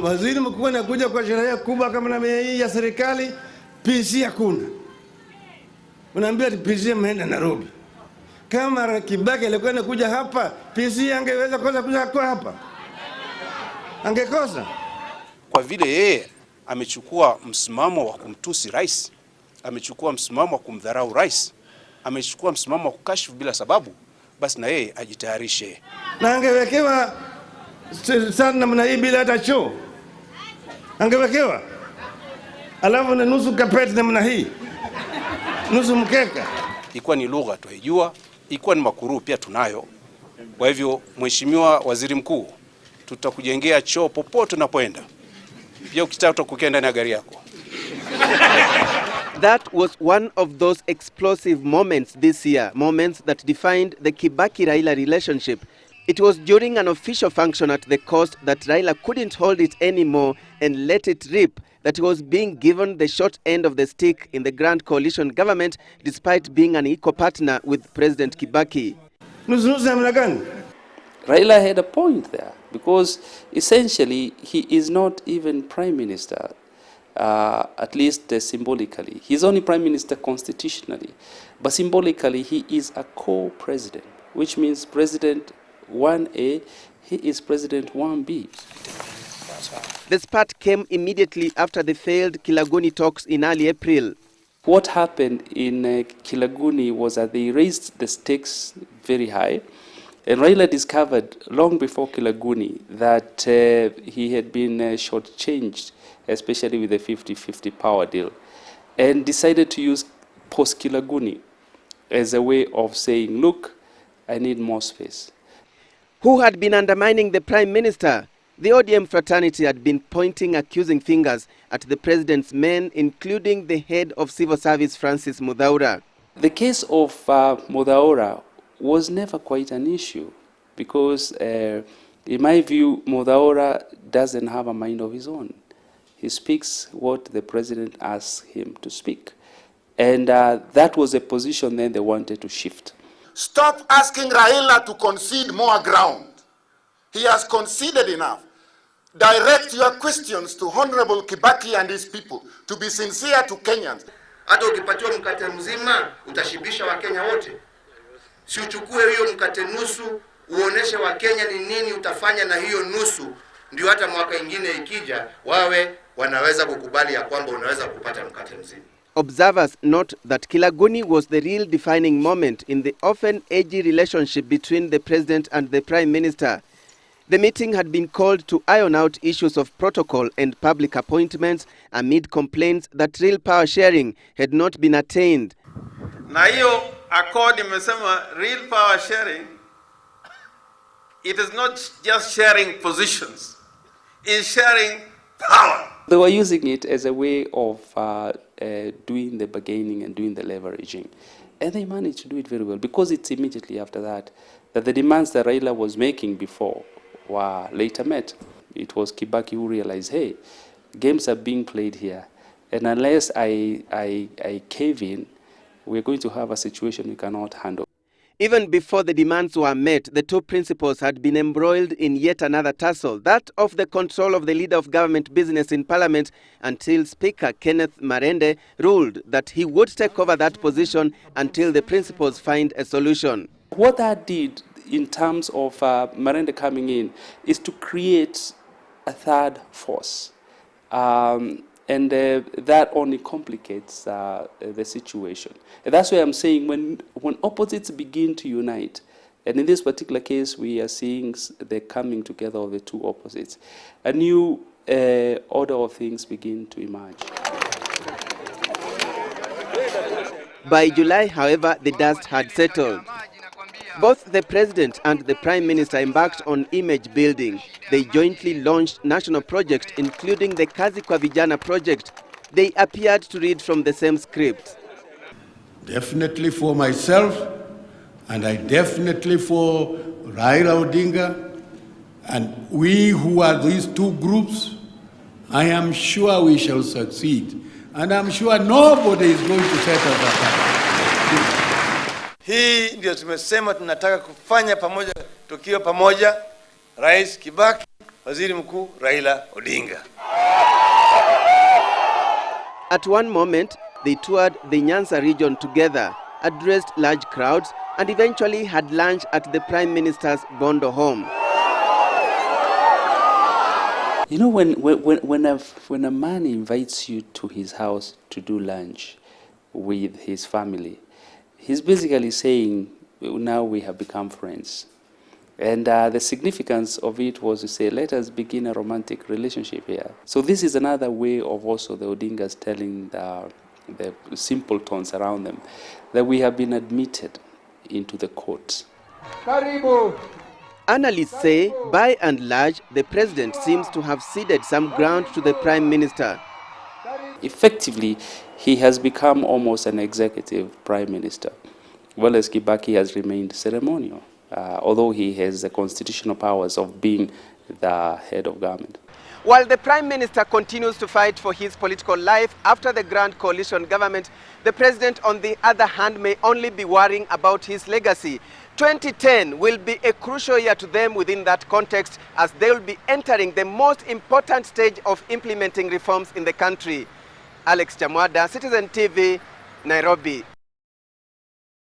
Waziri mkuu anakuja kwa sherehe kubwa kama na hii ya serikali, PC hakuna. Unaambia PC ameenda Nairobi. Kama Kibaki alikuwa anakuja hapa, PC angeweza kosa kuja kwa hapa? Angekosa. Kwa vile yeye amechukua msimamo wa kumtusi rais, amechukua msimamo wa kumdharau rais, amechukua msimamo wa kukashifu bila sababu, basi na yeye ajitayarishe. Na angewekewa sana namna hii bila hata choo. Angewekewa. Alafu na nusu kapeti namna hii. Nusu mkeka. Ikuwa ni lugha tuijua, ikuwa ni makuru pia tunayo. Kwa hivyo Mheshimiwa Waziri Mkuu, tutakujengea choo popote unapoenda. Pia ukitaka kukaa ndani ya gari yako. That was one of those explosive moments this year, moments that defined the Kibaki Raila relationship. It was during an official function at the coast that Raila couldn't hold it anymore and let it rip, that he was being given the short end of the stick in the Grand Coalition government despite being an equal partner with President Kibaki. Raila had a point there because essentially he is not even prime minister, at least symbolically. He's only prime minister constitutionally, but symbolically he is a co-president, which means President 1A, he is President 1B. The spat came immediately after the failed Kilaguni talks in early April. What happened in Kilaguni was that they raised the stakes very high, and Raila discovered long before Kilaguni that he had been shortchanged, especially with the 50-50 power deal, and decided to use post-Kilaguni as a way of saying, look, I need more space. Who had been undermining the Prime Minister? The ODM fraternity had been pointing accusing fingers at the president's men, including the head of civil service, Francis Mudhaura. The case of Mudhaura was never quite an issue because, in my view, Mudhaura doesn't have a mind of his own. He speaks what the president asks him to speak. And that was a position then they wanted to shift. Stop asking Raila to concede more ground. He has conceded enough. Direct your questions to Honorable Kibaki and his people to be sincere to Kenyans. Hata ukipatiwa mkate mzima utashibisha Wakenya wote. Si uchukue hiyo mkate nusu uoneshe Wakenya ni nini utafanya na hiyo nusu, ndio hata mwaka ingine ikija wawe wanaweza kukubali ya kwamba unaweza kupata mkate mzima. Observers note that Kilaguni was the real defining moment in the often edgy relationship between the president and the prime minister. The meeting had been called to iron out issues of protocol and public appointments amid complaints that real power sharing had not been attained. Na hiyo accord imesema real power sharing, it is not just sharing positions, it's sharing power. They were using it as a way of doing the bargaining and doing the leveraging. And they managed to do it very well because it's immediately after that that the demands that Raila was making before were later met. It was Kibaki who realized, hey, games are being played here. And unless I cave in, we're going to have a situation we cannot handle. Even before the demands were met, the two principals had been embroiled in yet another tussle, that of the control of the leader of government business in Parliament, until Speaker Kenneth Marende ruled that he would take over that position until the principals find a solution. What that did in terms of Marende coming in is to create a third force. And that only complicates the situation. And that's why I'm saying when opposites begin to unite, and in this particular case we are seeing the coming together of the two opposites, a new order of things begin to emerge. By July, however, the dust had settled. Both the president and the prime minister embarked on image building. They jointly launched national projects, including the Kazi kwa Vijana project. They appeared to read from the same script. Definitely for myself, and I definitely for Raila Odinga, and we who are these two groups, I am sure we shall succeed. And I'm sure nobody is going to set us apart. Hii ndio tumesema tunataka kufanya pamoja, tukiwa pamoja, Rais Kibaki, Waziri Mkuu Raila Odinga. At one moment, they toured the Nyanza region together, addressed large crowds, and eventually had lunch at the Prime Minister's Bondo home. You know, when a man invites you to his house to do lunch with his family, he's basically saying, now we have become friends. And the significance of it was to say, let us begin a romantic relationship here. So this is another way of also the Odingas telling the simpletons around them that we have been admitted into the court. Analysts say, by and large, the president seems to have ceded some ground to the Prime Minister. Effectively, he has become almost an executive Prime Minister, while as Kibaki has remained ceremonial, although he has the constitutional powers of being the head of government. While the Prime Minister continues to fight for his political life after the Grand Coalition government, the president, on the other hand, may only be worrying about his legacy. 2010 will be a crucial year to them within that context, as they will be entering the most important stage of implementing reforms in the country. Alex Chamwada, Citizen TV, Nairobi.